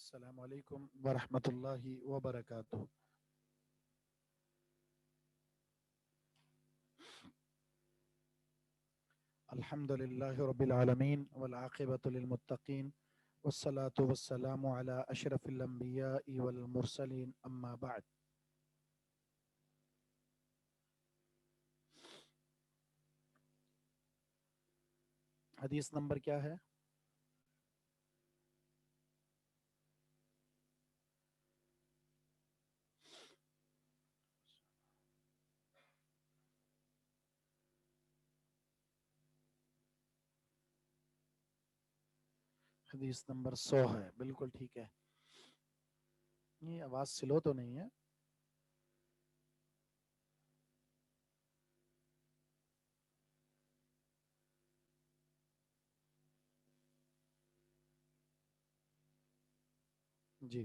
السلام علیکم ورحمۃ اللہ وبرکاتہ۔ الحمد للہ رب العالمین والعاقبۃ للمتقین والصلاة والسلام علی اشرف الانبیاء والمرسلین اما بعد۔ حدیث نمبر کیا ہے؟ حدیث نمبر 100 ہے، بالکل ٹھیک ہے۔ یہ آواز سلو تو نہیں ہے؟ جی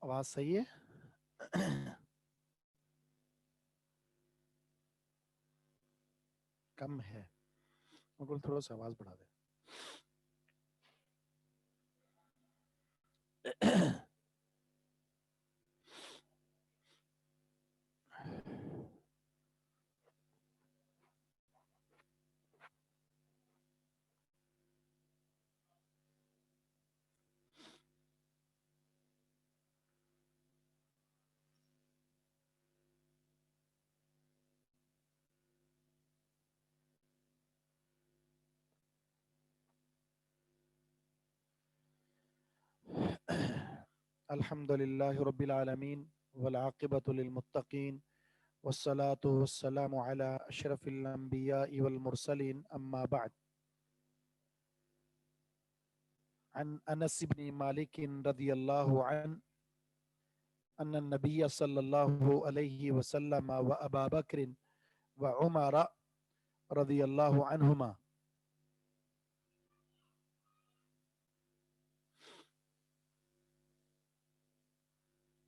آواز صحیح ہے؟ کم ہے، بالکل تھوڑا سا آواز بڑھا دیں۔ الحمد للہ رب العالمین والعاقبۃ للمتقین والصلاة والسلام علی اشرف الانبیاء والمرسلین اما بعد۔ عن انس بن مالک رضی اللہ عنہ ان النبی صلی اللہ علیہ وسلم و ابا بکر و عمر رضی اللہ عنہما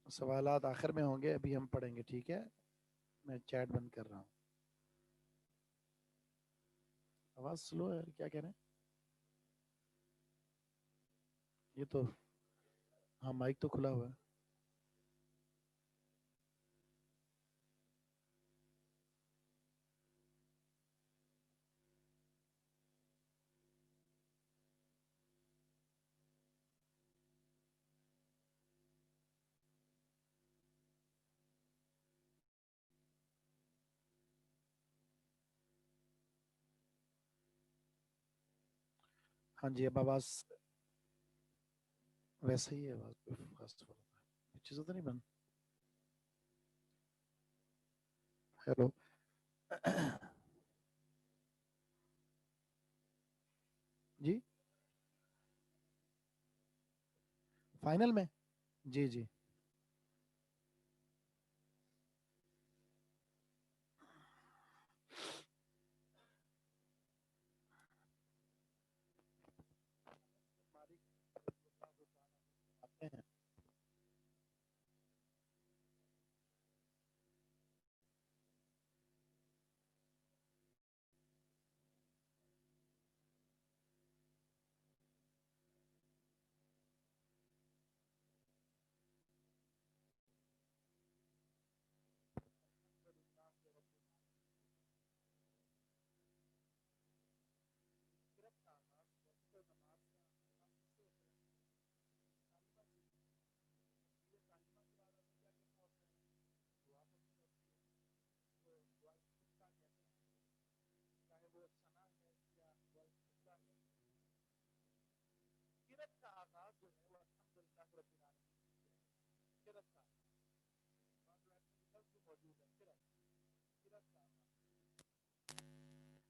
سوالات آخر میں ہوں گے، ابھی ہم پڑھیں گے، ٹھیک ہے؟ میں چیٹ بند کر رہا ہوں۔ آواز سلو ہے، کیا کہہ رہے ہیں؟ یہ تو ہاں مائک تو کھلا ہوا ہے۔ ہاں جی، اب آواز ویسے ہی ہے، آواز چیزیں تو نہیں بند؟ ہیلو جی فائنل میں؟ جی جی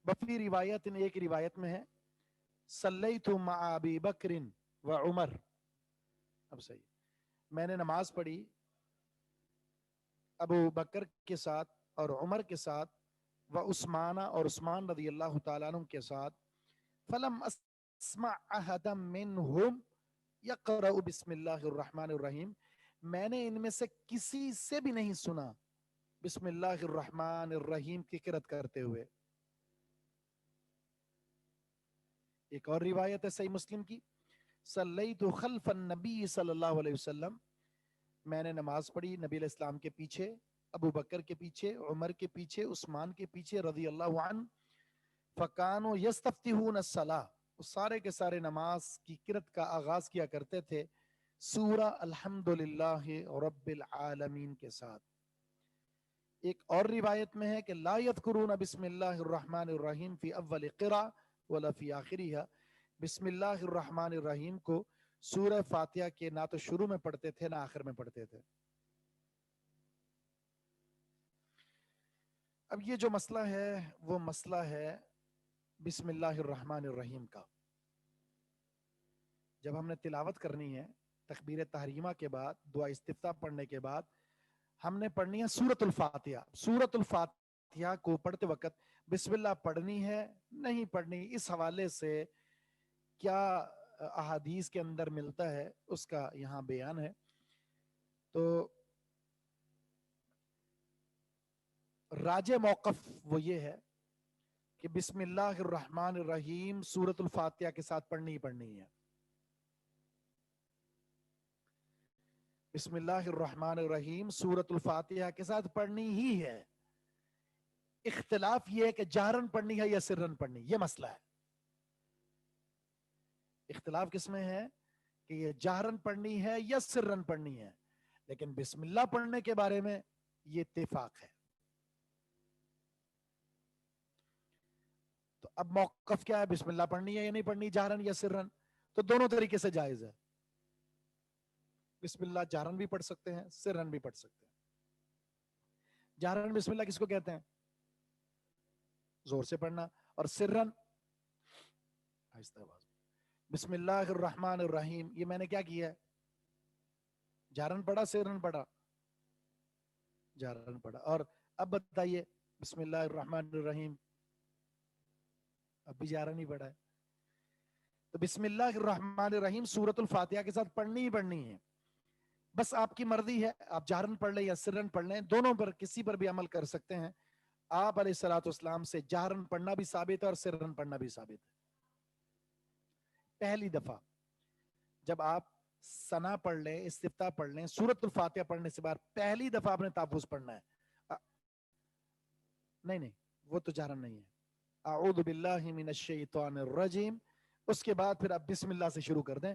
بفی روایت، ایک روایت میں ہے صلیت مع ابی بکر و عمر، اب صحیح، میں نے نماز پڑھی ابو بکر کے ساتھ اور عمر کے ساتھ، و عثمانہ اور عثمان رضی اللہ تعالیٰ عنہ کے ساتھ، فلم اسمع احدا منہم یقرأ بسم اللہ الرحمن الرحیم، میں نے ان میں سے کسی سے بھی نہیں سنا بسم اللہ الرحمن الرحیم کی قرأت کرتے ہوئے، ایک اور روایت ہے صحیح مسلم کی، صلیت خلف النبی صلی اللہ علیہ وسلم، میں نے نماز پڑھی نبی علیہ السلام کے پیچھے، ابو بکر کے پیچھے، عمر کے پیچھے، عثمان کے پیچھے رضی اللہ عنہ، فکانوا یستفتحون الصلاۃ، سارے کے سارے نماز کی قرات کا آغاز کیا کرتے تھے سورہ الحمدللہ رب العالمین کے ساتھ۔ ایک اور روایت میں ہے کہ لا یذکرون بسم اللہ الرحمن الرحیم فی اول قرأ ولا فی آخریہا، بسم اللہ الرحمن الرحیم کو سورہ فاتحہ کے نہ تو شروع میں پڑھتے تھے نہ آخر میں پڑھتے تھے۔ اب یہ جو مسئلہ ہے وہ مسئلہ ہے بسم اللہ الرحمن الرحیم کا۔ جب ہم نے تلاوت کرنی ہے تکبیر تحریمہ کے بعد، دعا استفتاح پڑھنے کے بعد، ہم نے پڑھنی ہے سورۃ الفاتحہ۔ سورۃ الفاتحہ کو پڑھتے وقت بسم اللہ پڑھنی ہے نہیں پڑھنی، اس حوالے سے کیا احادیث کے اندر ملتا ہے اس کا یہاں بیان ہے۔ تو راجع موقف وہ یہ ہے کہ بسم اللہ الرحمن الرحیم سورۃ الفاتحہ کے ساتھ پڑھنی ہی پڑھنی ہے۔ بسم اللہ الرحمن الرحیم سورۃ الفاتحہ کے ساتھ پڑھنی ہی ہے۔ اختلاف یہ ہے کہ جہرن پڑھنی ہے یا سرن پڑھنی، یہ مسئلہ ہے۔ اختلاف کس میں ہے کہ یہ جہرن پڑھنی ہے یا سرن پڑھنی ہے، لیکن بسم اللہ پڑھنے کے بارے میں یہ اتفاق ہے۔ تو اب موقف کیا ہے، بسم اللہ پڑھنی ہے یا نہیں پڑھنی، جہرن یا سرن؟ تو دونوں طریقے سے جائز ہے، بسم اللہ جہرن بھی پڑھ سکتے ہیں سرن بھی پڑھ سکتے ہیں۔ جہرن بسم اللہ کس کو کہتے ہیں؟ زور سے پڑھنا، اور سرن آہستہ آواز، بسم اللہ الرحمن الرحیم، یہ میں نے کیا کیا ہے، جہرن پڑھا سرن پڑھا؟ جہرن پڑھا۔ اور اب بتائیے بسم اللہ الرحمن الرحیم، اب بھی جہرن ہی پڑھا ہے۔ تو بسم اللہ الرحمن الرحیم سورۃ الفاتحہ کے ساتھ پڑھنی ہی پڑھنی ہے، بس آپ کی مرضی ہے، آپ جہرن پڑھ لیں یا سرن پڑھ لیں، دونوں پر کسی پر بھی عمل کر سکتے ہیں۔ آپ علیہ الصلوۃ والسلام سے جہرن پڑھنا بھی ثابت ہے اور سرن پڑھنا بھی ثابت ہے۔ پہلی دفعہ جب آپ ثنا پڑھ لیں، استفتاح پڑھ لیں، سورۃ الفاتحہ پڑھنے سے بعد پہلی دفعہ آپ نے تحفظ پڑھنا ہے۔ نہیں وہ تو جہرن نہیں ہے، اعوذ باللہ من الشیطان الرجیم، اس کے بعد پھر آپ بسم اللہ سے شروع کر دیں۔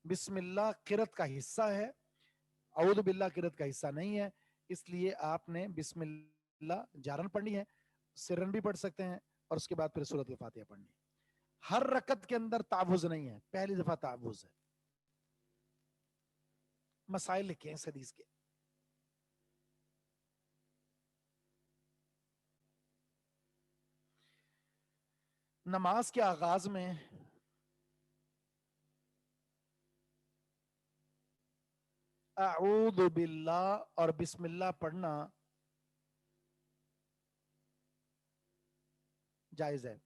بسم اللہ قرات کا حصہ ہے، اعوذ باللہ قرات کا حصہ نہیں ہے، اس لیے آپ نے بسم اللہ جہرن پڑھنی ہے، سرن بھی پڑھ سکتے ہیں، اور اس کے بعد پھر سورۃ الفاتحہ پڑھنی ہے۔ ہر رکعت کے اندر تعوذ نہیں ہے، پہلی دفعہ تعوذ ہے۔ مسائل لکھے ہیں اس حدیث کے۔ نماز کے آغاز میں اعوذ باللہ اور بسم اللہ پڑھنا جائز ہے۔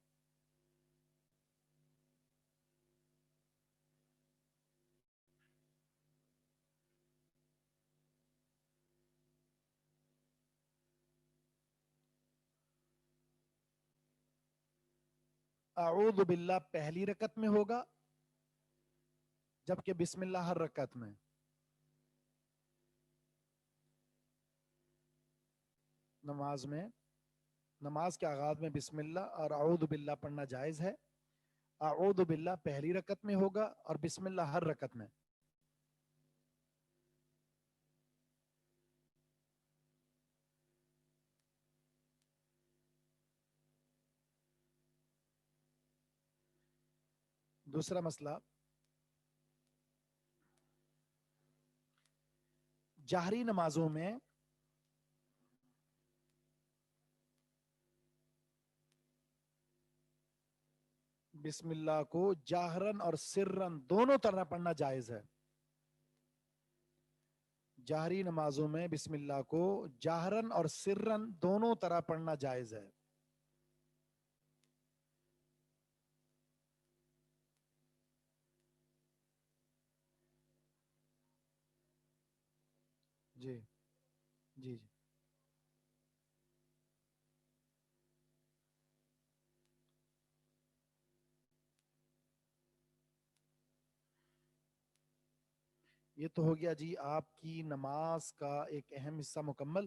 اعوذ باللہ پہلی رکعت میں ہوگا، جبکہ بسم اللہ ہر رکعت میں۔ نماز کے آغاز میں بسم اللہ اور اعوذ باللہ پڑھنا جائز ہے۔ اعوذ باللہ پہلی رکعت میں ہوگا اور بسم اللہ ہر رکعت میں۔ دوسرا مسئلہ، جہری نمازوں میں بسم اللہ کو جاہرن اور سرن دونوں طرح پڑھنا جائز ہے۔ جہری نمازوں میں بسم اللہ کو جاہرن اور سرن دونوں طرح پڑھنا جائز ہے۔ جی جی جی یہ تو ہو گیا جی آپ کی نماز کا ایک اہم حصہ مکمل.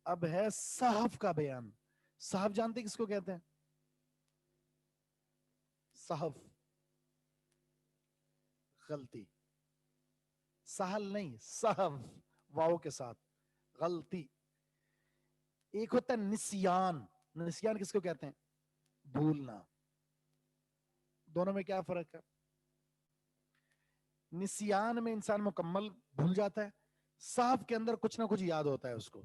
اب ہے سہو کا بیان. سہو جانتے کس کو کہتے ہیں؟ سہو غلطی، سہل نہیں، سہو واو کے ساتھ، غلطی. ایک ہوتا ہے نسیان. نسیان کس کو کہتے ہیں؟ بھولنا. دونوں میں کیا فرق ہے؟ نسیان میں انسان مکمل بھول جاتا ہے، سہو کے اندر کچھ نہ کچھ یاد ہوتا ہے اس کو.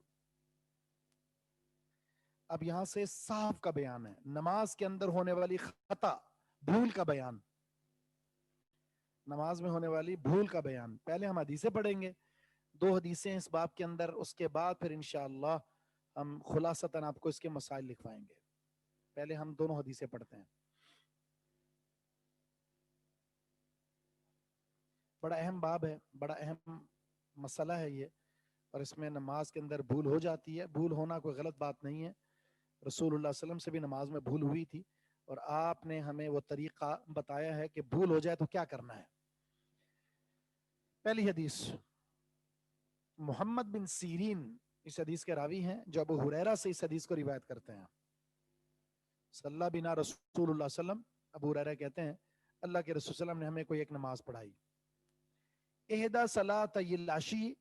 اب یہاں سے سہو کا بیان ہے، نماز کے اندر ہونے والی خطا، بھول کا بیان. نماز میں ہونے والی بھول کا بیان. پہلے ہم حدیثیں پڑھیں گے، 2 حدیثیں اس باب کے اندر، اس کے بعد پھر انشاءاللہ ہم خلاصتاً آپ کو اس کے مسائل لکھوائیں گے. پہلے ہم دونوں حدیثیں پڑھتے ہیں. بڑا اہم باب ہے، بڑا اہم مسئلہ ہے یہ، اور اس میں نماز کے اندر بھول ہو جاتی ہے. بھول ہونا کوئی غلط بات نہیں ہے. رسول اللہ صلی اللہ علیہ وسلم سے بھی نماز میں بھول ہوئی تھی، اور آپ نے ہمیں وہ طریقہ بتایا ہے کہ بھول ہو جائے تو کیا کرنا ہے. پہلی حدیث، محمد بن سیرین اس حدیث کے راوی ہیں، جو ابو ہریرہ سے اس حدیث کو روایت کرتے ہیں. صلی بنا رسول اللہ صلی اللہ علیہ وسلم، ابو ہریرہ کہتے ہیں اللہ کے رسول صلی اللہ علیہ وسلم نے ہمیں کوئی ایک نماز پڑھائی. احدی صلاۃ العشی،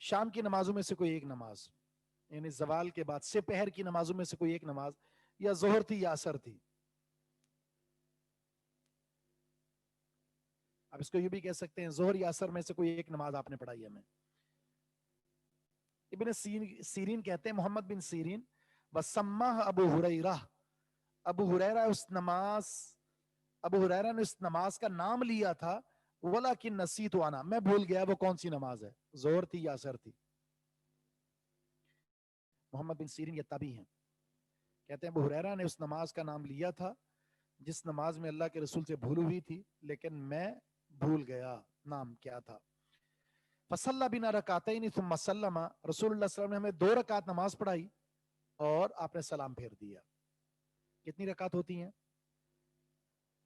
شام کی نمازوں میں سے کوئی ایک نماز، یعنی زوال کے بعد سے پہر کی نمازوں میں سے کوئی ایک نماز، یا ظہر تھی یا عصر تھی. اب اس کو یہ بھی کہہ سکتے ہیں ظہر یا عصر میں سے کوئی ایک نماز آپ نے پڑھائی ہمیں. ابن سیرین کہتے ہیں، محمد بن سیرین، وسماہ ابو ہریرہ، ابو ہریرہ نے اس نماز کا نام لیا تھا. ولیکن نسیت انا، میں بھول گیا وہ کون سی نماز ہے، ظہر تھی یا عصر تھی. محمد بن سیرین یہ تابعی ہیں، کہتے ہیں ابو ہریرہ نے اس نماز کا نام لیا تھا جس نماز میں اللہ کے رسول سے بھول ہوئی تھی، لیکن میں بھول گیا نام کیا تھا. فصلی بنا رکعتین ثم سلم، رسول اللہ صلی اللہ علیہ وسلم نے ہمیں 2 رکعت نماز پڑھائی اور آپ نے سلام پھیر دیا. کتنی رکعت ہوتی ہیں؟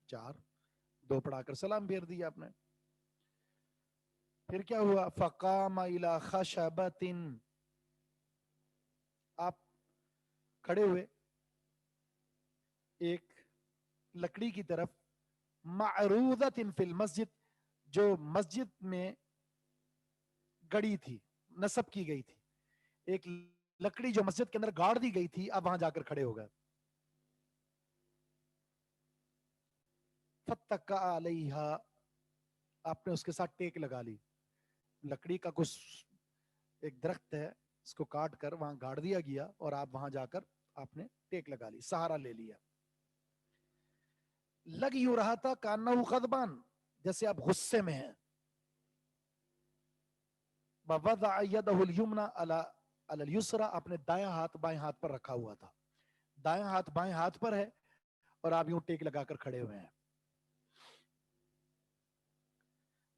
4. 2 پڑھا کر سلام پھیر دیا آپ نے. پھر کیا ہوا؟ فقام الی خشبۃ، آپ کھڑے ہوئے ایک لکڑی کی طرف، معروضۃ فی المسجد، جو مسجد میں گڑی تھی، نصب کی گئی تھی. ایک لکڑی جو مسجد کے اندر گاڑ دی گئی تھی، اب وہاں جا کر کھڑے ہو گئے. فتکا علیہا، آپ نے اس کے ساتھ ٹیک لگا لی. لکڑی کا کچھ ایک درخت ہے، اس کو کاٹ کر وہاں گاڑ دیا گیا، اور آپ وہاں جا کر آپ نے ٹیک لگا لی، سہارا لے لیا. لگ یوں رہا تھا کانہ غضبان، جیسے آپ غصے میں ہیں. ووضع یدہ الیمنی علی الیسری، اپنے دائیں ہاتھ بائیں ہاتھ پر رکھا ہوا تھا. دائیں ہاتھ بائیں ہاتھ پر ہے اور آپ یوں ٹیک لگا کر کھڑے ہوئے ہیں.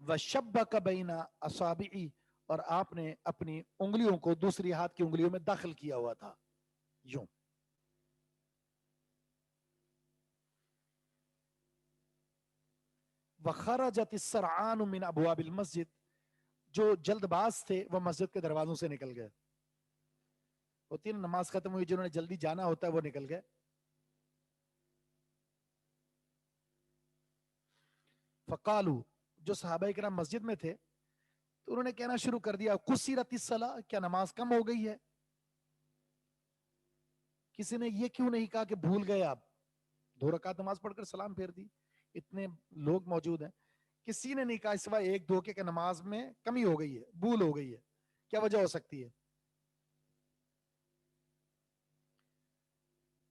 وشبک بین اصابعی، اور آپ نے اپنی انگلیوں کو دوسری ہاتھ کی انگلیوں میں داخل کیا ہوا تھا یوں. وخرجت السرعان من ابواب المسجد، جو جلد باز تھے وہ مسجد کے دروازوں سے نکل گئے. ہوتی ہے نا، نماز ختم ہوئی، جنہوں نے جلدی جانا ہوتا ہے وہ نکل گئے. فقالو، جو صحابہ کرام مسجد میں تھے تو انہوں نے کہنا شروع کر دیا، قصرت الصلاۃ، کیا نماز کم ہو گئی ہے؟ کسی نے یہ کیوں نہیں کہا کہ بھول گئے آپ، 2 رکعت نماز پڑھ کر سلام پھیر دی. اتنے لوگ موجود ہیں، کسی نے نہیں کہا سوائے 1-2 کہ نماز میں کمی ہو گئی ہے، بھول ہو گئی ہے. کیا وجہ ہو سکتی ہے؟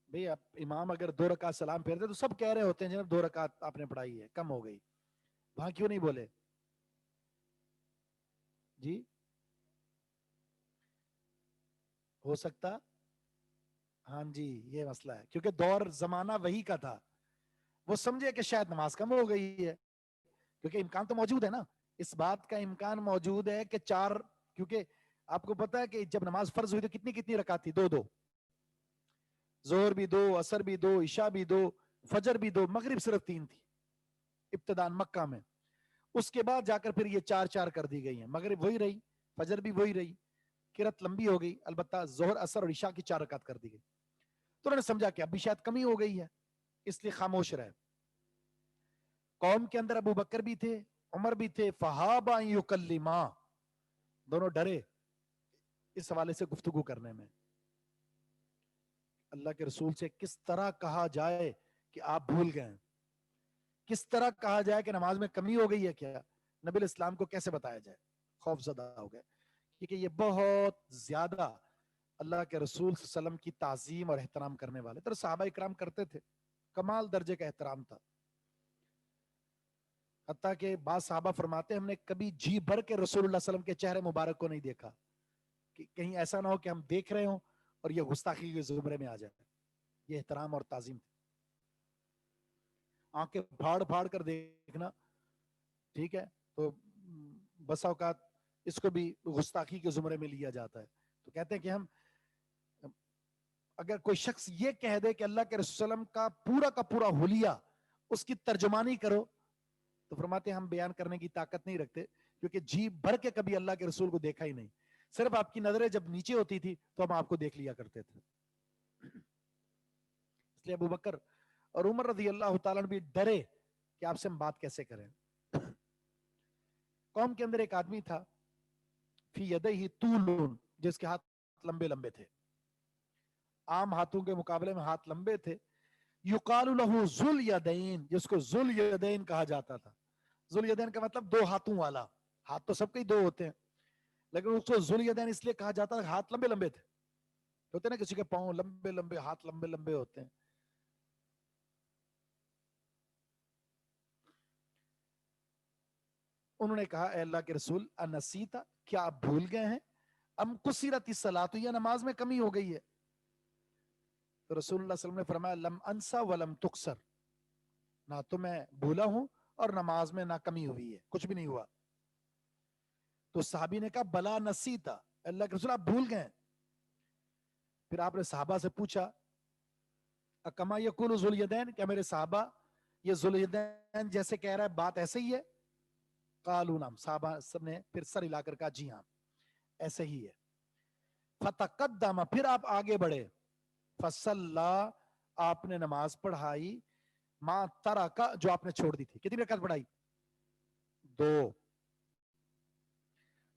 بھئی اب امام اگر 2 رکعت سلام پھیر دے تو سب کہہ رہے ہوتے ہیں جناب 2 رکعت آپ نے پڑھائی ہے، کم ہو گئی. وہاں کیوں نہیں بولے؟ جی ہو سکتا، ہاں جی یہ مسئلہ ہے، کیونکہ دور زمانہ وہی کا تھا. وہ سمجھے کہ شاید نماز کم ہو گئی ہے، کیونکہ امکان تو موجود ہے نا، اس بات کا امکان موجود ہے کہ 4، کیونکہ آپ کو پتا ہے کہ جب نماز فرض ہوئی تو کتنی کتنی رکعت تھی؟ 2 2. ظہر بھی 2، عصر بھی 2، عشاء بھی 2، فجر بھی 2، مغرب صرف 3 تھی ابتداء مکہ میں. اس کے بعد جا کر پھر یہ 4 کر دی گئی ہیں. مغرب وہی رہی, فجر بھی وہی رہی, قرات لمبی ہو گئی, البتہ ظہر اثر اور عشاء کی 4 رکعت کر دی گئی. تو انہوں نے سمجھا کہ اب بھی شاید کمی ہو گئی ہے, اس لیے خاموش رہے. قوم کے اندر ابو بکر بھی تھے, عمر بھی تھے. فہابا یکلما, دونوں ڈرے اس حوالے سے گفتگو کرنے میں. اللہ کے رسول سے کس طرح کہا جائے کہ آپ بھول گئے, کس طرح کہا جائے کہ نماز میں کمی ہو گئی ہے کیا, نبی الاسلام کو کیسے بتایا جائے. خوف زدہ ہو گئے, کیونکہ یہ بہت زیادہ اللہ کے رسول صلی اللہ علیہ وسلم کی تعظیم اور احترام کرنے والے تھے. صحابہ اکرام کرتے تھے, کمال درجے کا احترام تھا. حتیٰ کہ بعض صحابہ فرماتے ہیں ہم نے کبھی جی بھر کے رسول اللہ صلی اللہ علیہ وسلم کے چہرے مبارک کو نہیں دیکھا, کہ کہیں ایسا نہ ہو کہ ہم دیکھ رہے ہوں اور یہ گستاخی کے زمرے میں آ جائے. یہ احترام اور تعظیم تھی. آنکھیں پھاڑ پھاڑ کر دیکھنا ٹھیک ہے, تو بس اوقات اس کو بھی گستاخی کے زمرے میں لیا جاتا ہے. تو کہتے ہیں کہ ہم اگر کوئی شخص یہ کہہ دے کہ اللہ کے رسول صلی اللہ علیہ وسلم کا پورا حلیہ اس کی ترجمانی کرو, تو فرماتے ہیں ہم بیان کرنے کی طاقت نہیں رکھتے, کیونکہ جی بھر کے کبھی اللہ کے رسول کو دیکھا ہی نہیں. صرف آپ کی نظریں جب نیچے ہوتی تھی تو ہم آپ کو دیکھ لیا کرتے تھے. اس لیے ابو بکر اور عمر رضی اللہ تعالیٰ بھی ڈرے کہ آپ سے ہم بات کیسے کریں. قوم کے اندر ایک آدمی تھا, فی یدیہ طول, جس کے ہاتھ لمبے لمبے تھے, عام ہاتھوں کے مقابلے میں ہاتھ لمبے تھے. یقال لہ ذو الیدین, جس کو ذو الیدین کہا جاتا تھا. ذو الیدین کا مطلب 2 ہاتھوں والا. ہاتھ تو سب کے ہی 2 ہوتے ہیں, لیکن اس کو ذو الیدین اس لیے کہا جاتا ہے ہاتھ لمبے لمبے تھے. ہوتے نا کسی کے پاؤں لمبے لمبے, ہاتھ لمبے لمبے ہوتے ہیں. انہوں نے کہا اے اللہ کے رسول انسیتا, کیا آپ بھول گئے ہیں, ام قصرت الصلاۃ, یا نماز میں کمی ہو گئی ہے. تو رسول اللہ صلی اللہ علیہ وسلم نے فرمایا لم انسا ولم تقصر, نہ تو میں بھولا ہوں اور نماز میں نہ کمی ہوئی ہے, کچھ بھی نہیں ہوا. تو صحابی نے کہا بلا نسیتا, اللہ کے رسول آپ بھول گئے. پھر آپ نے صحابہ سے پوچھا اکما یقول ذو الیدین, کیا میرے صحابہ یہ ذو الیدین جیسے کہہ رہا ہے بات ایسے ہی ہے. قالوا نعم, صحابہ سب نے پھر سر ہلا کر کہا جی ہاں ایسے ہی ہے. فتقدم, پھر آپ آگے بڑھے. فصلی, آپ نے نماز پڑھائی. ما ترک, جو آپ نے چھوڑ دی تھی. کتنی رکعت پڑھائی؟ 2.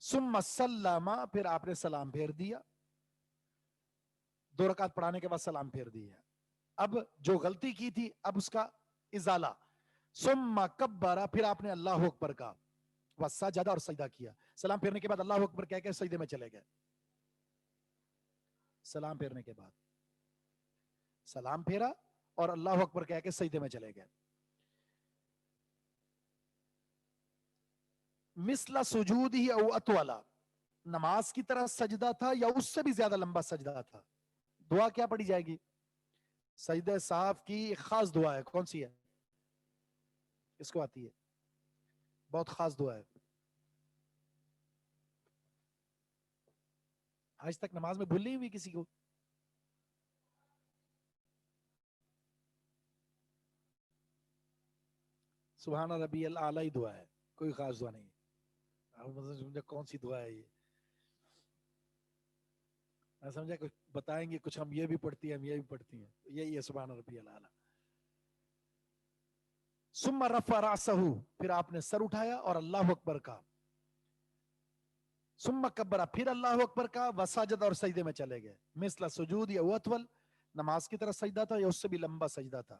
ثم سلم, پھر آپ نے سلام پھیر دیا. 2 رکعت پڑھانے کے بعد سلام پھیر دیا. اب جو غلطی کی تھی اب اس کا ازالہ. ثم کبر, پھر آپ نے اللہ اکبر کہا. وسجد, اور سجدہ کیا. سلام پھیرنے کے بعد اللہ اکبر کہہ کے سجدے میں چلے گئے. سلام پھیرنے کے بعد سلام پھیرا اور اللہ اکبر کہہ کے سجدے میں چلے گئے. مثل سجود ہی او اطولا, نماز کی طرح سجدہ تھا یا اس سے بھی زیادہ لمبا سجدہ تھا. دعا کیا پڑھی جائے گی؟ سجدہ صاحب کی ایک خاص دعا ہے, کون سی ہے؟ اس کو آتی ہے, بہت خاص دعا ہے. آج تک نماز میں بھول نہیں ہوئی کسی کو؟ سبحان ربی الاعلی دعا ہے, کوئی خاص دعا نہیں. کون سی دعا ہے یہ؟ میں سمجھا کچھ بتائیں گے, کچھ ہم یہ بھی پڑھتی ہیں, ہم یہ بھی پڑھتی ہیں. یہی ہے سبحان ربی الاعلی. ثم رفع رأسہ, پھر آپ نے سر اٹھایا اور اللہ اکبر کہا. ثم کبر, پھر اللہ اکبر کہا. وسجد, اور سجدے میں چلے گئے. مثل سجود یا اطول, نماز کی طرح سجدہ تھا یا اس سے بھی لمبا سجدہ تھا.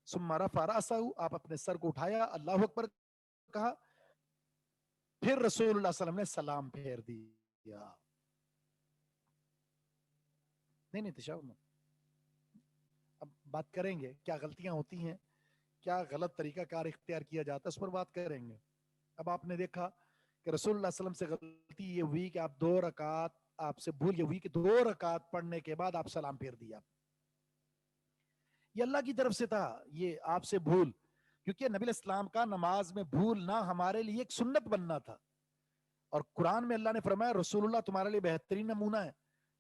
ثم رفع رأسہ, آپ اپنے سر کو اٹھایا, اللہ اکبر کہا. پھر رسول اللہ صلی اللہ علیہ وسلم نے سلام پھیر دیا. نہیں تشاؤ, اب بات کریں گے کیا غلطیاں ہوتی ہیں, کیا غلط طریقہ کار اختیار کیا جاتا ہے, اس پر بات کریں گے. اب آپ نے دیکھا کہ رسول اللہ صلی اللہ علیہ وسلم سے غلطی یہ ہوئی کہ آپ 2 رکعت, آپ سے بھول یہ ہوئی کہ 2 رکعت پڑھنے کے بعد آپ سلام پھیر دیا. یہ اللہ کی طرف سے تھا, یہ آپ سے بھول, کیونکہ نبی الاسلام کا نماز میں بھولنا ہمارے لیے ایک سنت بننا تھا. اور قرآن میں اللہ نے فرمایا رسول اللہ تمہارے لیے بہترین نمونہ ہے.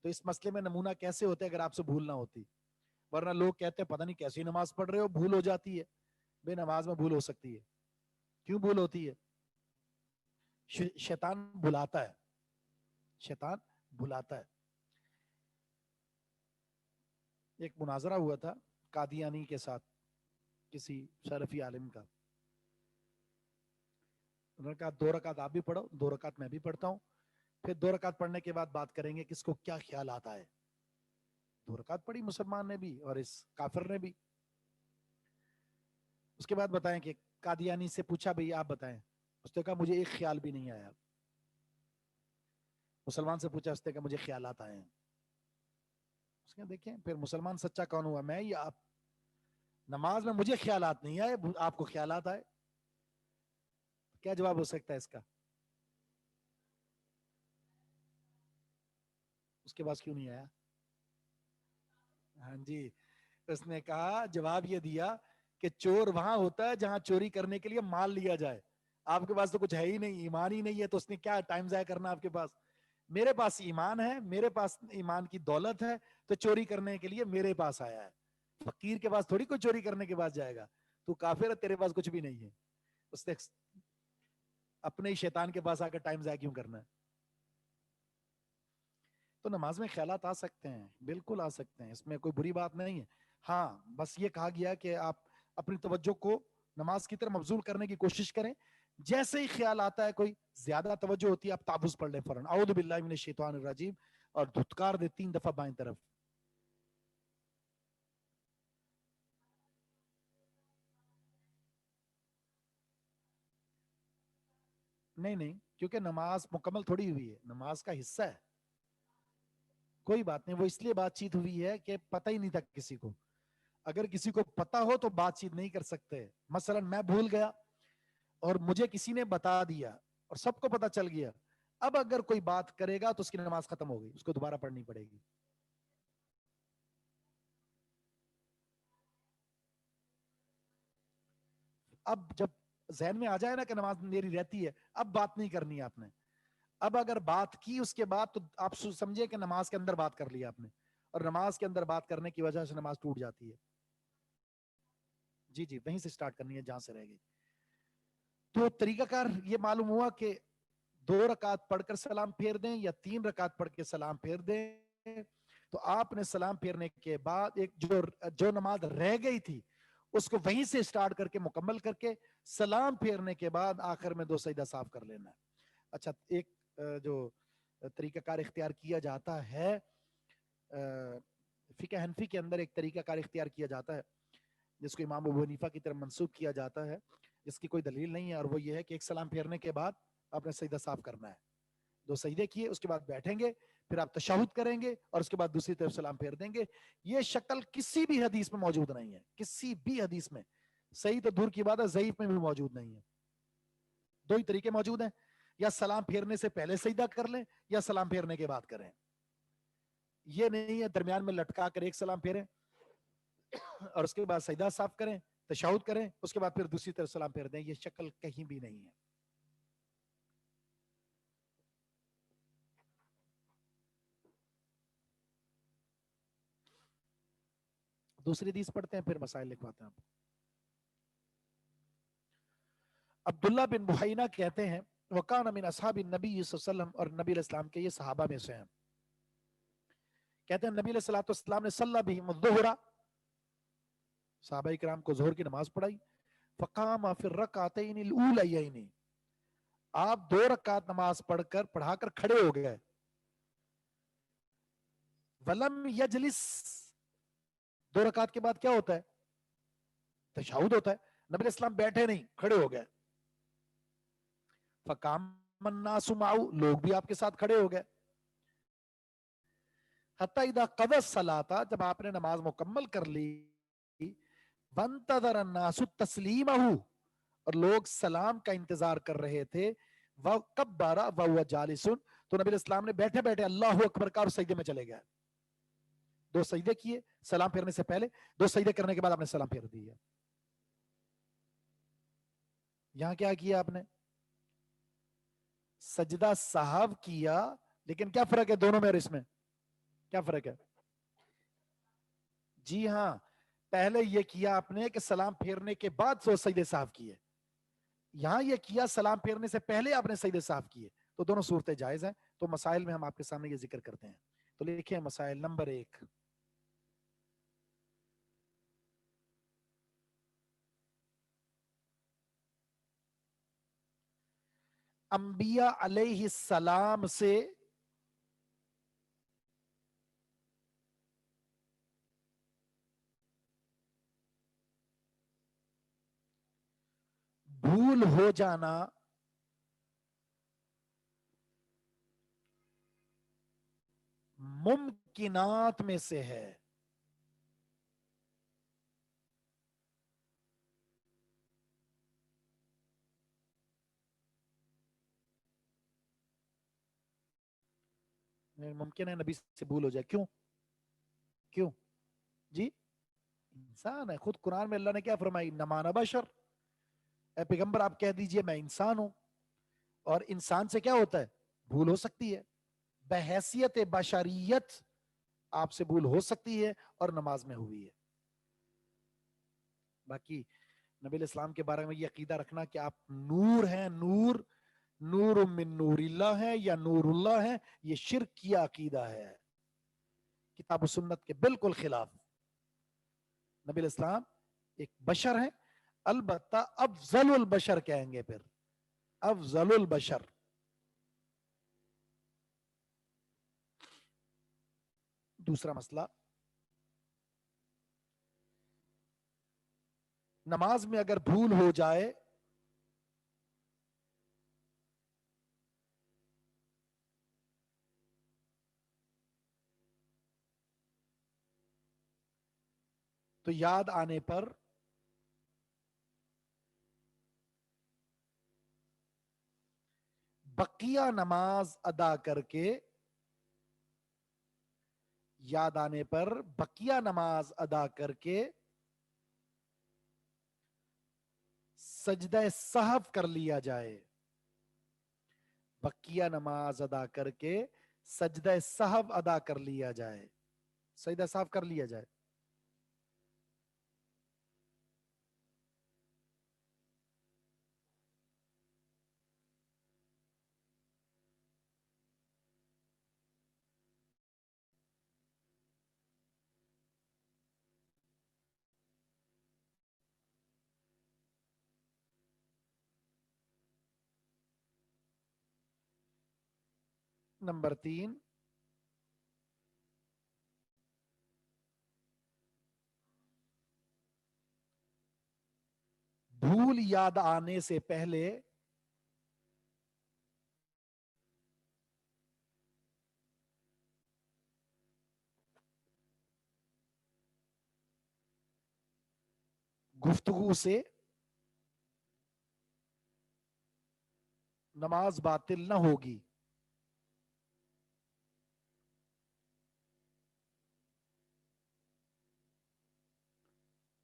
تو اس مسئلے میں نمونہ کیسے ہوتے اگر آپ سے بھول نہ ہوتی؟ ورنہ لوگ کہتے ہیں پتہ نہیں کیسی نماز پڑھ رہے ہو, بھول ہو جاتی ہے. بے نماز میں بھول ہو سکتی ہے. کیوں بھول ہوتی ہے؟ شیطان بلاتا ہے، شیطان بلاتا ہے. ایک مناظرہ ہوا تھا قادیانی کے ساتھ کسی شرفی عالم کا. انہوں نے کہا 2 رکعت آپ بھی پڑھو، 2 رکعت میں بھی پڑھتا ہوں، پھر 2 رکعت پڑھنے کے بعد بات کریں گے کس کو کیا خیال آتا ہے. 2 رکعت پڑھی مسلمان نے بھی اور اس کافر نے بھی. اس کے بعد بتائیں کہ قادیانی سے پوچھا بھئی آپ بتائیں، اس نے کہا مجھے ایک خیال بھی نہیں آیا. مسلمان سے پوچھا، اس نے کہا مجھے خیالات آئے ہیں. اس نے دیکھیں پھر مسلمان سچا کون ہوا، میں یا آپ؟ نماز میں مجھے خیالات نہیں آئے، آپ کو خیالات آئے. کیا جواب ہو سکتا ہے اس کا؟ اس کے پاس کیوں نہیں آیا؟ ہاں جی، اس نے کہا جواب یہ دیا کہ چور وہاں ہوتا ہے جہاں چوری کرنے کے لیے مال لیا جائے. آپ کے پاس تو کچھ ہے ہی نہیں، ایمان ہی نہیں ہے، تو اس نے کیا ٹائم ضائع کرنا آپ کے پاس؟ میرے پاس ایمان ہے، میرے پاس ایمان کی دولت ہے، تو چوری کرنے کے لیے میرے پاس آیا ہے. فقیر کے پاس تھوڑی کوئی چوری کرنے کے پاس جائے گا. تو کافر ہے، تیرے پاس کچھ بھی نہیں ہے. اس نے اپنے ہی شیطان کے پاس آ کر ٹائم ضائع کیوں کرنا ہے؟ تو نماز میں خیالات آ سکتے ہیں، بالکل آ سکتے ہیں، اس میں کوئی بری بات نہیں ہے. ہاں بس یہ کہا گیا کہ آپ اپنی توجہ کو نماز کی طرف مبذول کرنے کی کوشش کریں. جیسے ہی خیال آتا ہے کوئی زیادہ توجہ ہوتی ہے، آپ تعوذ پڑھ لیں فوراً، اعوذ باللہ من الشیطان الرجیم، اور دھتکار دے 3 دفعہ بائیں طرف. نہیں نہیں، کیونکہ نماز مکمل تھوڑی ہوئی ہے، نماز کا حصہ ہے. کوئی بات نہیں، وہ اس لیے بات چیت ہوئی ہے کہ پتہ ہی نہیں تھا کسی کو. اگر کسی کو پتا ہو تو بات چیت نہیں کر سکتے. مثلا میں بھول گیا اور مجھے کسی نے بتا دیا اور سب کو پتا چل گیا، اب اگر کوئی بات کرے گا تو اس کی نماز ختم ہو گئی، اس کو دوبارہ پڑھنی پڑے گی. اب جب ذہن میں آ جائے نا کہ نماز میری رہتی ہے، اب بات نہیں کرنی ہے آپ نے. اب اگر بات کی اس کے بعد تو آپ سمجھے کہ نماز کے اندر بات کر لی آپ نے، اور نماز کے اندر بات کرنے کی وجہ سے نماز ٹوٹ جاتی ہے. جی جی، وہیں سے سٹارٹ کرنی ہے جہاں سے رہ گئی. تو طریقہ کار یہ معلوم ہوا کہ 2 رکعت پڑھ کر سلام پھیر دیں یا 3 رکعت پڑھ کے سلام پھیر دیں. تو آپ نے سلام پھیرنے کے بعد ایک جو نماز رہ گئی تھی اس کو وہیں سے سٹارٹ کر کے مکمل کر کے سلام پھیرنے کے بعد آخر میں 2 سجدہ صاف کر لینا ہے. اچھا، ایک جو طریقہ کار اختیار کیا جاتا ہے فقہ حنفی کے اندر، ایک طریقہ کار اختیار کیا جاتا ہے جس کو امام ابو حنیفہ کی طرف منسوب کیا جاتا ہے، جس کی کوئی دلیل نہیں ہے، اور وہ یہ ہے کہ ایک سلام پھیرنے کے بعد آپ نے سجدہ صاف کرنا ہے. 2 سجدے کیے، اس کے بعد بیٹھیں گے، پھر آپ تشہد کریں گے اور اس کے بعد دوسری طرف سلام پھیر دیں گے. یہ شکل کسی بھی حدیث میں موجود نہیں ہے، کسی بھی حدیث میں. صحیح تو دور کی بات ہے، ضعیف میں بھی موجود نہیں ہے. 2 ہی طریقے موجود ہیں، یا سلام پھیرنے سے پہلے سجدہ کر لیں یا سلام پھیرنے کے بعد کریں. یہ نہیں ہے درمیان میں لٹکا کر ایک سلام پھیریں اور اس کے بعد سجدہ صاف کریں، تشہد کریں، اس کے بعد پھر دوسری طرف سلام پھیر دیں. یہ شکل کہیں بھی نہیں ہے. دوسری حدیث پڑھتے ہیں پھر مسائل لکھواتے ہیں آپ. عبداللہ بن بحینہ کہتے ہیں وَقَانَ مِنْ أَصْحَابِ النَّبِيِّ صلی اللہ علیہ وسلم، اور نبی علیہ السلام کے یہ صحابہ میں سے ہیں. کہتے ہیں نبی علیہ السلام نے صلی بہم الظہر، صحابہ کرام کو ظہر کی نماز پڑھائی. فقام فی الرکعتین الاولیین، آپ 2 رکعت نماز پڑھا کر کھڑے ہو گئے. ولم یجلس، 2 رکعت کے بعد کیا ہوتا ہے؟ تشہد ہوتا ہے. نبی علیہ السلام بیٹھے نہیں، کھڑے ہو گئے. فقام الناس معه، لوگ بھی آپ کے ساتھ کھڑے ہو گئے. حتی اذا قضى الصلاۃ، جب آپ نے نماز مکمل کر لی، وانتظر الناس تسلیمہ، اور لوگ سلام کا انتظار کر رہے تھے. وکبر وهو جالس، تو نبی اسلام نے بیٹھے بیٹھے اللہ اکبر کا اور سجدے میں چلے گئے. 2 سجدے کیے سلام پھیرنے سے پہلے، 2 سجدے کرنے کے بعد آپ نے سلام پھیر دیا. یہاں کیا کیا آپ نے؟ سجدہ صاحب کیا، لیکن کیا فرق ہے دونوں میں اور اس میں؟ کیا فرق ہے؟ جی ہاں، پہلے یہ کیا آپ نے کہ سلام پھیرنے کے بعد 2 سجدے صاحب کیے. یہاں یہ کیا سلام پھیرنے سے پہلے آپ نے سجدے صاف کیے، تو دونوں صورتیں جائز ہیں. تو مسائل میں ہم آپ کے سامنے یہ ذکر کرتے ہیں. تو لکھیں مسائل نمبر 1. انبیاء علیہ السلام سے بھول ہو جانا ممکنات میں سے ہے. ممکن ہے نبی سے بھول ہو جائے. کیوں؟ کیوں جی؟ انسان ہے. خود قرآن میں اللہ نے کیا فرمائی؟ انما انا بشر. اے پیغمبر آپ کہہ دیجئے میں انسان ہوں. اور انسان سے کیا ہوتا ہے؟ بھول ہو سکتی ہے. بحیثیت بشریت آپ سے بھول ہو سکتی ہے، اور نماز میں ہوئی ہے. باقی نبی علیہ السلام کے بارے میں یہ عقیدہ رکھنا کہ آپ نور ہیں، نور نور من نور اللہ ہے یا نور اللہ ہے، یہ شرک کی عقیدہ ہے، کتاب و سنت کے بالکل خلاف. نبی علیہ السلام ایک بشر ہیں، البتہ افضل البشر کہیں گے. پھر افضل البشر. دوسرا مسئلہ، نماز میں اگر بھول ہو جائے تو یاد آنے پر بقیہ نماز ادا کر کے، یاد آنے پر بقیہ نماز ادا کر کے سجدہ سہو کر لیا جائے. بقیہ نماز ادا کر کے سجدہ سہو ادا کر لیا جائے. سجدہ سہو کر لیا جائے. نمبر 3، بھول یاد آنے سے پہلے گفتگو سے نماز باطل نہ ہوگی.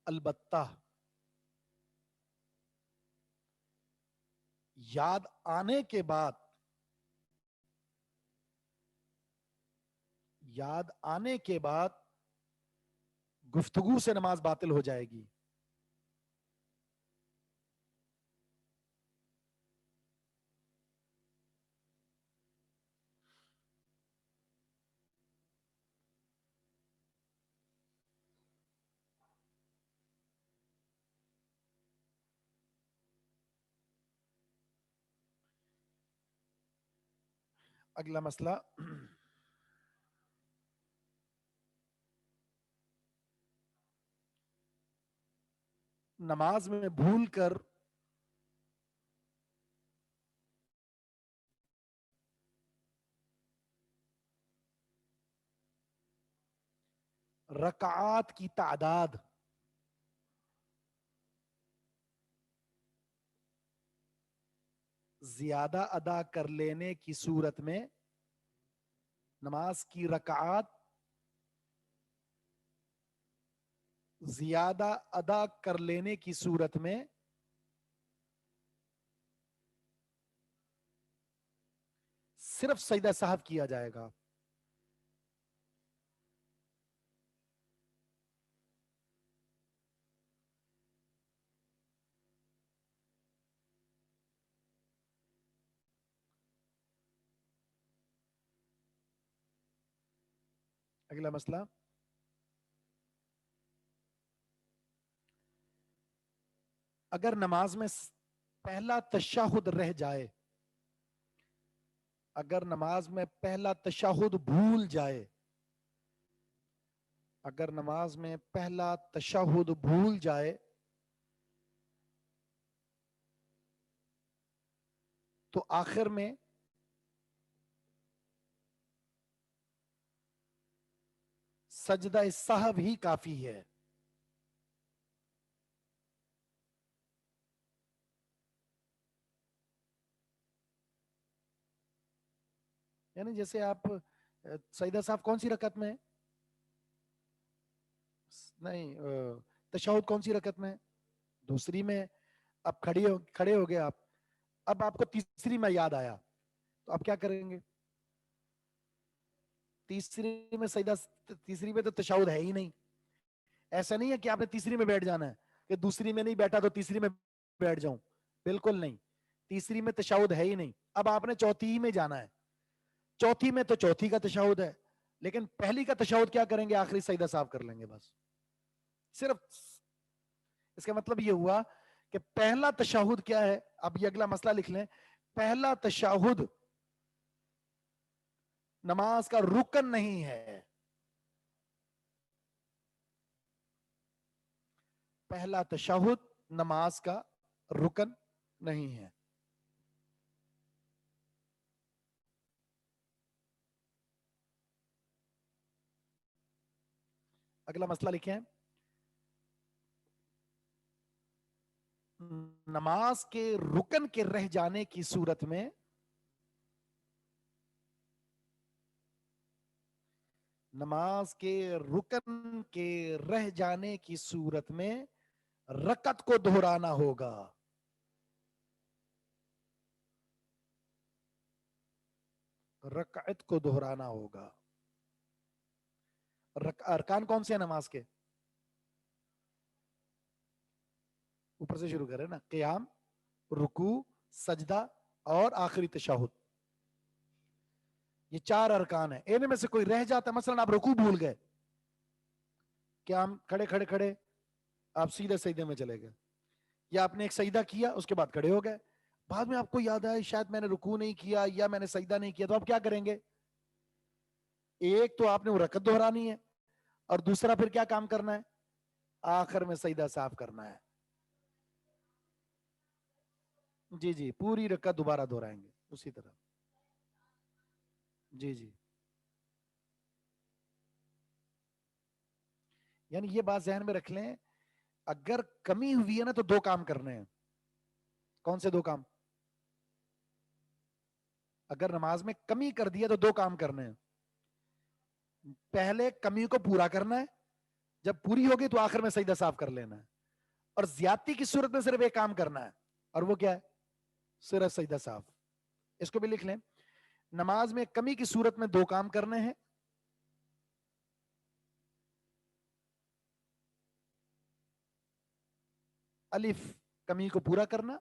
البتہ یاد آنے کے بعد، یاد آنے کے بعد گفتگو سے نماز باطل ہو جائے گی. اگلا مسئلہ، نماز میں بھول کر رکعات کی تعداد زیادہ ادا کر لینے کی صورت میں، نماز کی رکعات زیادہ ادا کر لینے کی صورت میں صرف سجدہ سہو کیا جائے گا. اگلا مسئلہ، اگر نماز میں پہلا تشہد رہ جائے، اگر نماز میں پہلا تشہد بھول جائے، اگر نماز میں پہلا تشہد بھول جائے تو آخر میں سجدہ سہو ہی کافی ہے. یعنی جیسے آپ سجدہ سہو کون سی رکعت میں؟ نہیں، تشہد کون سی رکعت میں؟ دوسری میں. اب کھڑے ہو گئے آپ، اب آپ کو تیسری میں یاد آیا تو آپ کیا کریں گے؟ تیسری میں تو تشہد ہے ہی نہیں. ایسا نہیں ہے کہ آپ نے تیسری میں بیٹھ جانا ہے کہ دوسری میں نہیں بیٹھا تو تیسری میں بیٹھ جاؤں، بالکل نہیں. تیسری میں تشہد ہے ہی نہیں. اب آپ نے چوتھی ہی میں جانا ہے. چوتھی میں تو چوتھی کا تشہد ہے، لیکن پہلی کا تشہد کیا کریں گے؟ آخری سجدہ صاف کر لیں گے بس. صرف اس کا مطلب یہ ہوا کہ پہلا تشہد کیا ہے. اب یہ اگلا مسئلہ لکھ لیں. پہلا تشہد نماز کا رکن نہیں ہے. پہلا تشہد نماز کا رکن نہیں ہے. اگلا مسئلہ لکھیں. نماز کے رکن کے رہ جانے کی صورت میں نماز کے رکن کے رہ جانے کی صورت میں رکعت کو دہرانا ہوگا. رکعت کو دہرانا ہوگا. ارکان کون سے ہیں نماز کے؟ اوپر سے شروع کریں نا. قیام، رکوع، سجدہ اور آخری تشہد. یہ 4 ارکان ہیں. ان میں سے کوئی رہ جاتا ہے، مثلا آپ رکوع بھول گئے، قیام کھڑے کھڑے کھڑے آپ سیدھے سجدے میں چلے گئے، یا آپ نے ایک سجدہ کیا اس کے بعد کھڑے ہو گئے، بعد میں آپ کو یاد آیا شاید میں نے رکوع نہیں کیا یا میں نے سجدہ نہیں کیا، تو آپ کیا کریں گے؟ ایک تو آپ نے وہ رکعت دہرانی ہے، اور دوسرا پھر کیا کام کرنا ہے؟ آخر میں سجدہ صاف کرنا ہے. جی جی، پوری رکعت دوبارہ دہرائیں گے اسی طرح. جی جی. یعنی یہ بات ذہن میں رکھ لیں، اگر کمی ہوئی ہے نا تو 2 کام کرنے ہیں. کون سے 2 کام؟ اگر نماز میں کمی کر دیا تو 2 کام کرنے ہیں. پہلے کمی کو پورا کرنا ہے، جب پوری ہوگی تو آخر میں سجدہ صاف کر لینا ہے. اور زیادتی کی صورت میں صرف ایک کام کرنا ہے، اور وہ کیا ہے؟ صرف سجدہ صاف. اس کو بھی لکھ لیں. نماز میں کمی کی صورت میں 2 کام کرنے ہیں. الف، کمی کو پورا کرنا.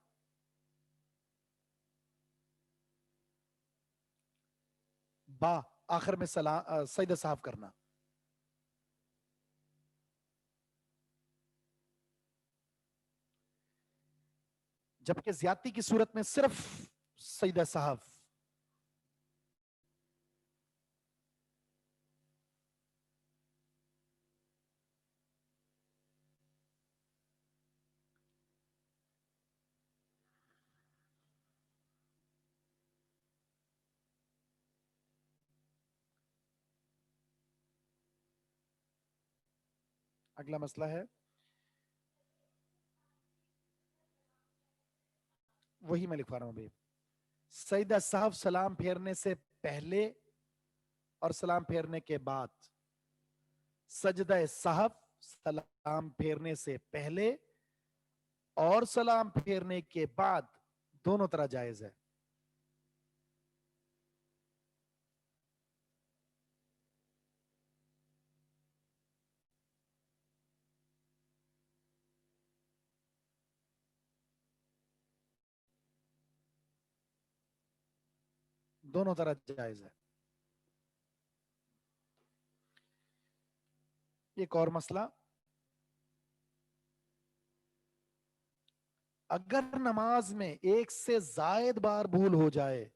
با، آخر میں سجدہ صاف کرنا. جبکہ زیادتی کی صورت میں صرف سجدہ صاحب. اگلا مسئلہ ہے، وہی میں لکھوا رہا ہوں ابھی. سجدہ صاحب سلام پھیرنے سے پہلے اور سلام پھیرنے کے بعد. سجدہ صاحب سلام پھیرنے سے پہلے اور سلام پھیرنے کے بعد دونوں طرح جائز ہے. دونوں طرح جائز ہے. ایک اور مسئلہ، اگر نماز میں ایک سے زائد بار بھول ہو جائے،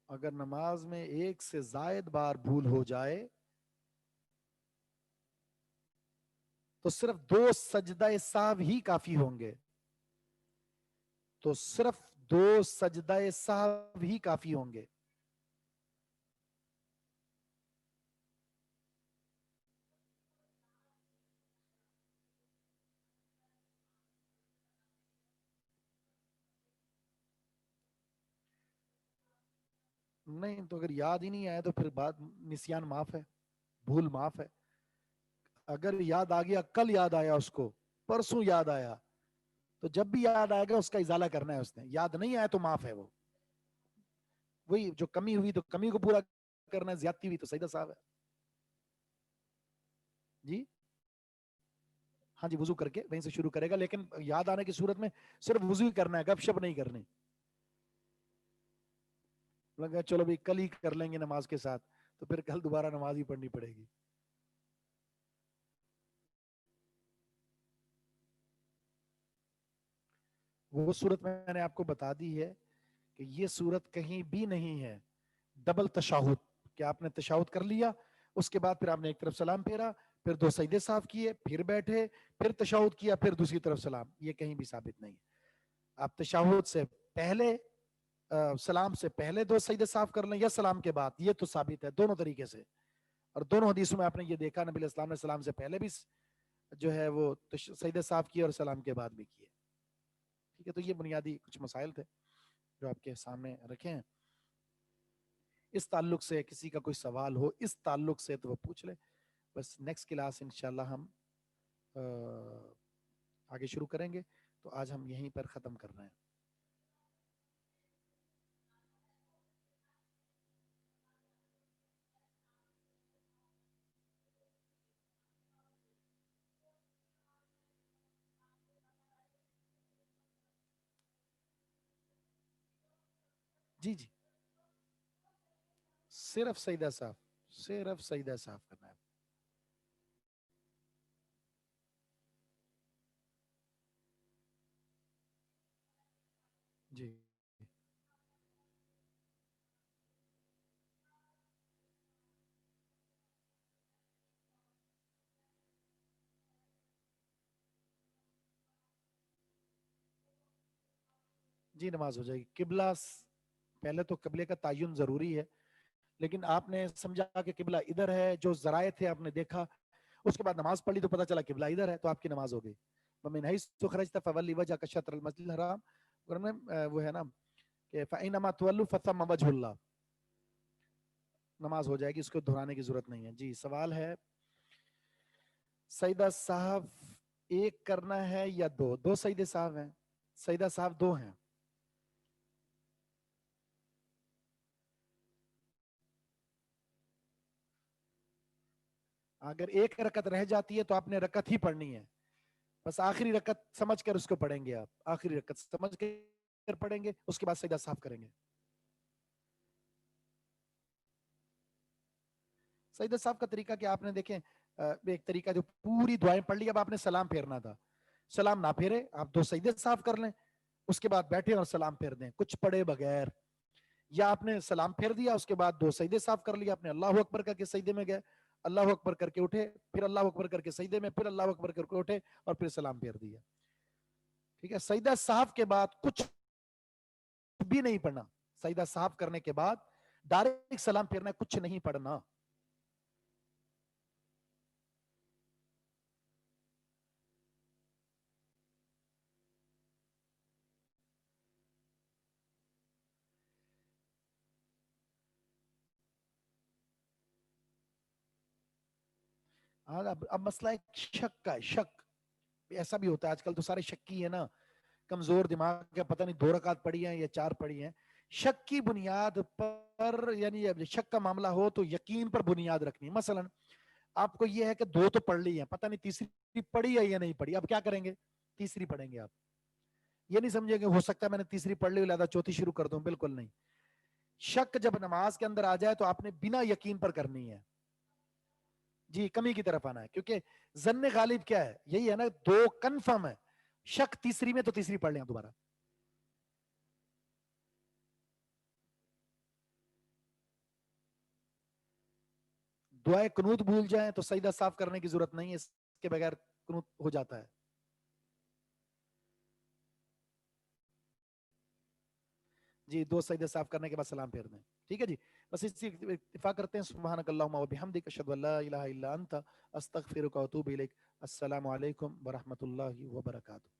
اگر نماز میں ایک سے زائد بار بھول ہو جائے تو صرف 2 سجدہ سہو ہی کافی ہوں گے، تو صرف 2 سجدہ سہو ہی کافی ہوں گے۔ نہیں تو اگر یاد ہی نہیں آیا تو پھر بات نسیان معاف ہے، بھول معاف ہے۔ اگر یاد آ گیا، کل یاد آیا اس کو، پرسوں یاد آیا، تو جب بھی یاد آئے گا اس کا ازالہ کرنا ہے، اس نے یاد نہیں آیا تو معاف ہے، وہ وہی جو کمی ہوئی تو کمی کو پورا کرنا ہے، زیادتی ہوئی تو سجدہ صاحب ہے۔ جی ہاں جی، وضو کر کے وہیں سے شروع کرے گا، لیکن یاد آنے کی صورت میں صرف وضو ہی کرنا ہے، گپ شپ نہیں کرنی۔ لگا چلو بھائی کل ہی کر لیں گے نماز کے ساتھ، تو پھر کل دوبارہ نماز ہی پڑھنی پڑے گی۔ وہ صورت میں نے آپ کو بتا دی ہے کہ یہ صورت کہیں بھی نہیں ہے ڈبل تشہد، کہ آپ نے تشہد کر لیا، اس کے بعد پھر آپ نے ایک طرف سلام پھیرا، پھر 2 سجدے صاف کیے، پھر بیٹھے، پھر تشہد کیا، پھر دوسری طرف سلام، یہ کہیں بھی ثابت نہیں ہے۔ آپ تشہد سے پہلے، سلام سے پہلے 2 سجدے صاف کر لیں یا سلام کے بعد، یہ تو ثابت ہے دونوں طریقے سے، اور دونوں حدیثوں میں آپ نے یہ دیکھا، نبی علیہ السلام نے سلام سے پہلے بھی جو ہے وہ سجدے صاف کیے اور سلام کے بعد بھی کیے۔ ٹھیک ہے، تو یہ بنیادی کچھ مسائل تھے جو آپ کے سامنے رکھے ہیں۔ اس تعلق سے کسی کا کوئی سوال ہو اس تعلق سے تو وہ پوچھ لے، بس نیکسٹ کلاس انشاءاللہ ہم آگے شروع کریں گے، تو آج ہم یہیں پر ختم کر رہے ہیں۔ جی جی، صرف سجدہ صاف، صرف سجدہ صاف کرنا ہے۔ جی جی، نماز ہو جائے گی۔ قبلہ پہلے تو قبلے کا تعین ضروری ہے، لیکن آپ نے سمجھا کہ قبلہ ادھر ہے، جو ذرائع تھے آپ نے دیکھا، اس کے بعد نماز پڑھ لی تو پتہ چلا قبلہ ادھر ہے، تو آپ کی نماز ہو گئی۔ وَمِنْ حَيْثُ خَرَجْتَ فَوَلِّ وَجْهَكَ شَطْرَ الْمَسْجِدِ الْحَرَامِ، قرآن میں وہ ہے نا کہ فَإِنَّمَا تُوَلُّوا فَثَمَّ وَجْهُ اللَّهِ، نماز ہو جائے گی، اس کو دہرانے کی ضرورت نہیں ہے۔ جی سوال ہے سجدہ صاحب ایک کرنا ہے یا 2؟ 2 سجدے صاحب ہیں، سجدہ صاحب 2 ہیں۔ اگر ایک رکعت رہ جاتی ہے تو آپ نے رکعت ہی پڑھنی ہے، بس آخری رکعت سمجھ کر اس کو پڑھیں گے، آپ آخری رکعت سمجھ کر پڑھیں گے، اس کے بعد سجدہ صاف کریں گے۔ سجدہ صاف کا طریقہ کہ آپ نے دیکھیں، ایک طریقہ جو پوری دعائیں پڑھ لی، اب آپ نے سلام پھیرنا تھا، سلام نہ پھیرے، آپ 2 سجدے صاف کر لیں، اس کے بعد بیٹھے اور سلام پھیر دیں کچھ پڑھے بغیر، یا آپ نے سلام پھیر دیا، اس کے بعد 2 سجدے صاف کر لیا، آپ نے اللہ اکبر کر کے سجدے میں گئے، اللہ اکبر کر کے اٹھے، پھر اللہ اکبر کر کے سجدے میں، پھر اللہ اکبر کر کے اٹھے اور پھر سلام پھیر دیا۔ ٹھیک ہے، سجدہ صاف کے بعد کچھ بھی نہیں پڑھنا، سجدہ صاف کرنے کے بعد ڈائریکٹ سلام پھیرنا، کچھ نہیں پڑھنا۔ اب مسئلہ ایک شک کا ہے، شک ایسا بھی ہوتا ہے، آج کل تو سارے شکی ہے نا، کمزور دماغ کا، پتہ نہیں 2 رکعت پڑھی ہیں یا 4 پڑھی ہیں۔ شک کی بنیاد پر، یعنی شک کا معاملہ ہو تو یقین پر بنیاد رکھنی ہے۔ مثلا آپ کو یہ ہے کہ 2 تو پڑھ لی ہیں، پتہ نہیں تیسری پڑھی ہے یا نہیں پڑھی، اب کیا کریں گے؟ تیسری پڑھیں گے آپ، یہ نہیں سمجھے کہ ہو سکتا ہے میں نے تیسری پڑھ لی لہذا چوتھی شروع کر دوں، بالکل نہیں. شک جب نماز کے اندر آ جائے تو آپ نے بنا یقین پر کرنی ہے، جی کمی کی طرف آنا ہے، کیونکہ ظن غالب کیا ہے، یہی ہے نا، دو کنفرم ہے، شک تیسری میں تو تیسری پڑھ لیں دوبارہ. دعائے قنوت بھول جائیں تو سجدہ صاف کرنے کی ضرورت نہیں ہے، اس کے بغیر قنوت ہو جاتا ہے. جی 2 سجدے صاف کرنے کے بعد سلام پھیر دیں، ٹھیک ہے جی. بس اسی اتفاق کرتے ہیں. سبحانک اللہم و بحمدک، اشہد ان لا الہ الا انت، استغفرک و اتوب الیک. السلام علیکم ورحمۃ اللہ وبرکاتہ.